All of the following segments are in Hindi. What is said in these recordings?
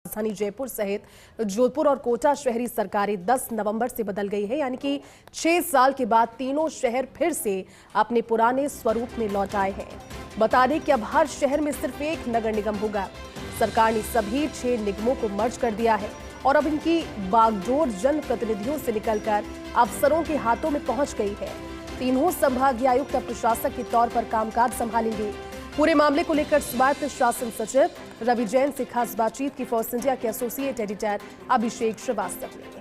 राजधानी जयपुर सहित जोधपुर और कोटा शहरी सरकारें 10 नवंबर से बदल गई है, यानी कि 6 साल के बाद तीनों शहर फिर से अपने पुराने स्वरूप में लौट आए हैं। बता दें कि अब हर शहर में सिर्फ एक नगर निगम होगा। सरकार ने सभी 6 निगमों को मर्ज कर दिया है और अब इनकी बागडोर जनप्रतिनिधियों से निकलकर अफसरों के हाथों में पहुंच गई है। तीनों संभागीय आयुक्त अब प्रशासक के तौर पर कामकाज संभालेंगे। पूरे मामले को लेकर स्वायत्त शासन सचिव रवि जैन से खास बातचीत की फॉर्स इंडिया के एसोसिएट एडिटर अभिषेक श्रीवास्तव ने।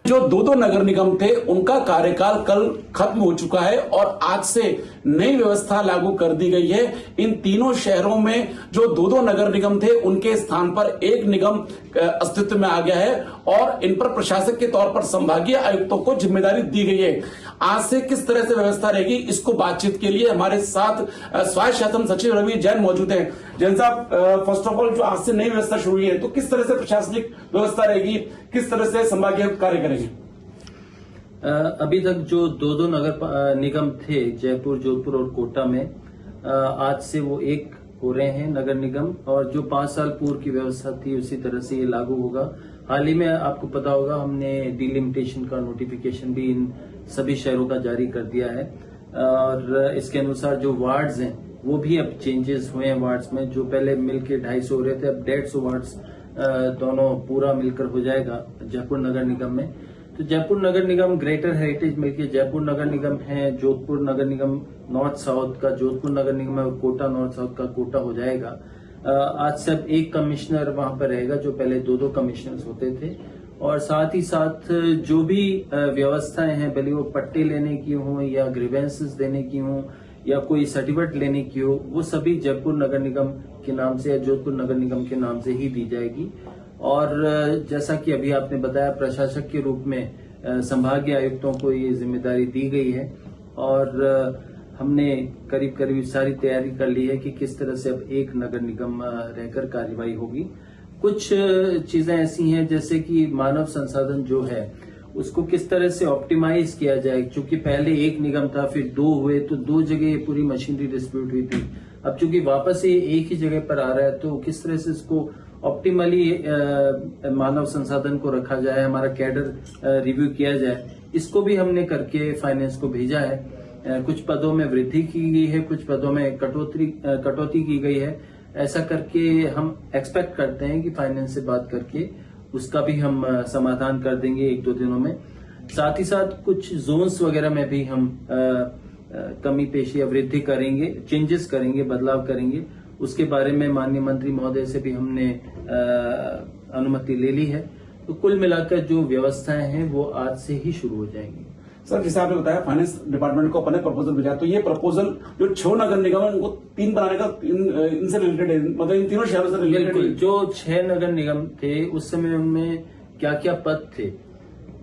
जो दो नगर निगम थे उनका कार्यकाल कल खत्म हो चुका है और आज से नई व्यवस्था लागू कर दी गई है। इन तीनों शहरों में जो दो नगर निगम थे उनके स्थान पर एक निगम अस्तित्व में आ गया है और इन पर प्रशासक के तौर पर संभागीय आयुक्तों को जिम्मेदारी दी गई है। आज से किस तरह से व्यवस्था रहेगी, इसको बातचीत के लिए हमारे साथ स्वायत्त शासन सचिव रवि जैन मौजूद हैं। जैन साहब, फर्स्ट ऑफ ऑल जो आज से नई व्यवस्था शुरू हुई है तो किस तरह से प्रशासनिक व्यवस्था रहेगी, किस तरह से संभागीय कार्य करेंगे? अभी तक जो दो नगर निगम थे जयपुर, जोधपुर और कोटा में, आज से वो एक हो रहे हैं नगर निगम और जो 5 साल पूर्व की व्यवस्था थी उसी तरह से ये लागू होगा। हाल ही में आपको पता होगा हमने डिलिमिटेशन का नोटिफिकेशन भी इन सभी शहरों का जारी कर दिया है और इसके अनुसार जो वार्ड्स हैं वो भी अब चेंजेस हुए हैं। वार्ड्स में जो पहले मिलके 250 हो रहे थे, अब 150 वार्ड्स दोनों पूरा मिलकर हो जाएगा जयपुर नगर निगम में। तो जयपुर नगर निगम ग्रेटर हेरिटेज मिलके जयपुर नगर निगम है, जोधपुर नगर निगम नॉर्थ साउथ का जोधपुर नगर निगम है और कोटा नॉर्थ साउथ का कोटा हो जाएगा। आज से अब एक कमिश्नर वहां पर रहेगा, जो पहले दो कमिश्नर्स होते थे। और साथ ही साथ जो भी व्यवस्थाएं हैं, भले वो पट्टे लेने की हो या ग्रीवेंसेस देने की हो या कोई सर्टिफिकेट लेने की हो, वो सभी जयपुर नगर निगम के नाम से या जोधपुर नगर निगम के नाम से ही दी जाएगी। और जैसा कि अभी आपने बताया, प्रशासक के रूप में संभागीय आयुक्तों को ये जिम्मेदारी दी गई है और हमने करीब सारी तैयारी कर ली है कि किस तरह से अब एक नगर निगम रहकर कार्यवाही होगी। कुछ चीजें ऐसी हैं जैसे कि मानव संसाधन जो है उसको किस तरह से ऑप्टिमाइज किया जाए, क्योंकि पहले एक निगम था, फिर 2 हुए तो 2 जगह ये पूरी मशीनरी डिस्प्यूट हुई थी। अब चूंकि वापस ये एक ही जगह पर आ रहा है तो किस तरह से इसको ऑप्टिमली मानव संसाधन को रखा जाए, हमारा कैडर रिव्यू किया जाए, इसको भी हमने करके फाइनेंस को भेजा है। कुछ पदों में वृद्धि की गई है, कुछ पदों में कटौती की गई है। ऐसा करके हम एक्सपेक्ट करते हैं कि फाइनेंस से बात करके उसका भी हम समाधान कर देंगे 1-2 दिनों में। साथ ही साथ कुछ जोन्स वगैरह में भी हम कमी पेशी या वृद्धि करेंगे, चेंजेस करेंगे, बदलाव करेंगे। उसके बारे में माननीय मंत्री महोदय से भी हमने अनुमति ले ली है। तो कुल मिलाकर जो व्यवस्थाएं हैं वो आज से ही शुरू हो जाएंगी। सर, जैसे आपने बताया फाइनेंस डिपार्टमेंट को अपने प्रपोजल भेजा, तो ये प्रपोजल जो 6 नगर निगम है उनको 3 बनाने का इनसे रिलेटेड है, मतलब इन तीनों शहरों से रिलेटेड है। जो 6 नगर निगम थे उस समय उनमें क्या क्या पद थे,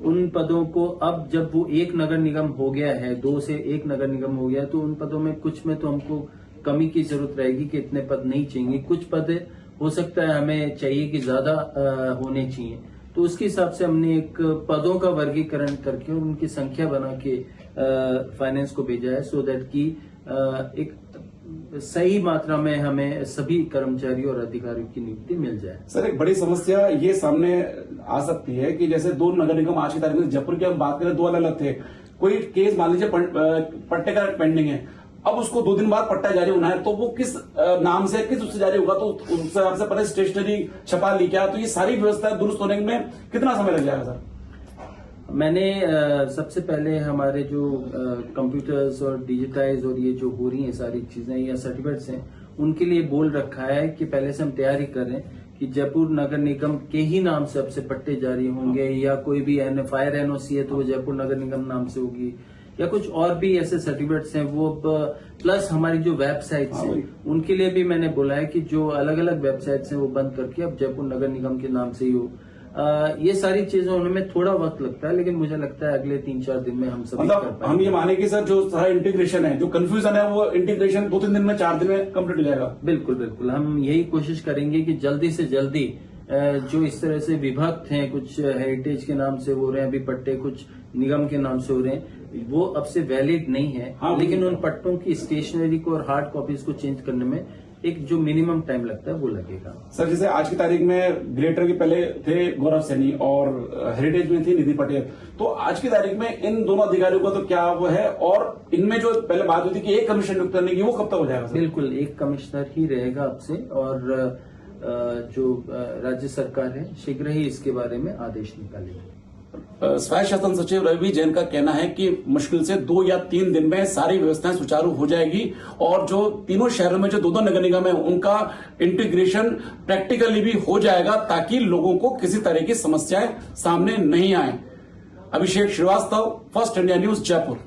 उन पदों को अब जब वो एक नगर निगम हो गया है, 2 से 1 नगर निगम हो गया, तो उन पदों में कुछ में तो हमको कमी की जरूरत रहेगी कि इतने पद नहीं चाहिए। कुछ पद हो सकता है हमें चाहिए कि ज्यादा होने चाहिए, तो उसके हिसाब से हमने एक पदों का वर्गीकरण करके उनकी संख्या बना के फाइनेंस को भेजा है, सो दैट कि एक सही मात्रा में हमें सभी कर्मचारी और अधिकारियों की नियुक्ति मिल जाए। सर, एक बड़ी समस्या ये सामने आ सकती है कि जैसे 2 नगर निगम आज की तारीख में, जयपुर की हम बात करें 2 अलग थे, कोई केस मान लीजिए पट्टे का पेंडिंग है, अब उसको 2 दिन बाद पट्टा जारी होना है, तो वो किस नाम से किस उससे जारी होगा, तो उससे आपसे पहले स्टेशनरी छपा ली क्या, तो ये सारी व्यवस्था दुरुस्त होने में कितना समय लग जाएगा? सर, मैंने सबसे पहले हमारे जो कंप्यूटर्स और डिजिटाइज और ये जो हो रही हैं सारी चीजें या सर्टिफिकेट्स हैं, उनके लिए बोल रखा है कि पहले से हम तैयारी करें कि जयपुर नगर निगम के ही नाम से अब से पट्टे जारी होंगे, या कोई भी फायर एनओसी है तो वो जयपुर नगर निगम नाम से होगी, या कुछ और भी ऐसे सर्टिफिकेट्स हैं वो। प्लस हमारी जो वेबसाइट्स हैं उनके लिए भी मैंने बोला है कि जो अलग अलग वेबसाइट्स हैं वो बंद करके अब जयपुर नगर निगम के नाम से ही हो। ये सारी चीजें होने में थोड़ा वक्त लगता है, लेकिन मुझे लगता है अगले 3-4 दिन में हम सभी मतलब हम ये माने कि सर जो सारा इंटीग्रेशन है, जो कंफ्यूजन है, वो इंटीग्रेशन 2-3 दिन में 4 दिन में कंप्लीट हो जाएगा। बिल्कुल हम यही कोशिश करेंगे कि जल्दी से जल्दी जो इस तरह से विभक्त हैं, कुछ हेरिटेज के नाम से हो रहे हैं अभी पट्टे, कुछ निगम के नाम से हो रहे हैं, वो अब से वैलिड नहीं है। लेकिन उन पट्टों की स्टेशनरी को और हार्ड कॉपीज को चेंज करने में एक जो मिनिमम टाइम लगता है वो लगेगा। सर जैसे आज की तारीख में ग्रेटर के पहले थे गौरव सैनी और हेरिटेज में थी निधि पटेल, तो आज की तारीख में इन दोनों अधिकारियों का तो क्या वो है, और इनमें जो पहले बात हुई थी कि एक कमीशन नियुक्त करने की, वो कब तक हो जाएगा सर? बिल्कुल एक कमिश्नर ही रहेगा अब से, और जो राज्य सरकार है शीघ्र ही इसके बारे में आदेश निकालेगी। स्वायत्त शासन सचिव रवि जैन का कहना है कि मुश्किल से 2 या 3 दिन में सारी व्यवस्थाएं सुचारू हो जाएगी और जो तीनों शहरों में जो दो नगर निगम है उनका इंटीग्रेशन प्रैक्टिकली भी हो जाएगा, ताकि लोगों को किसी तरह की समस्याएं सामने नहीं आए। Abhishek Srivastava, first India news, Jaipur.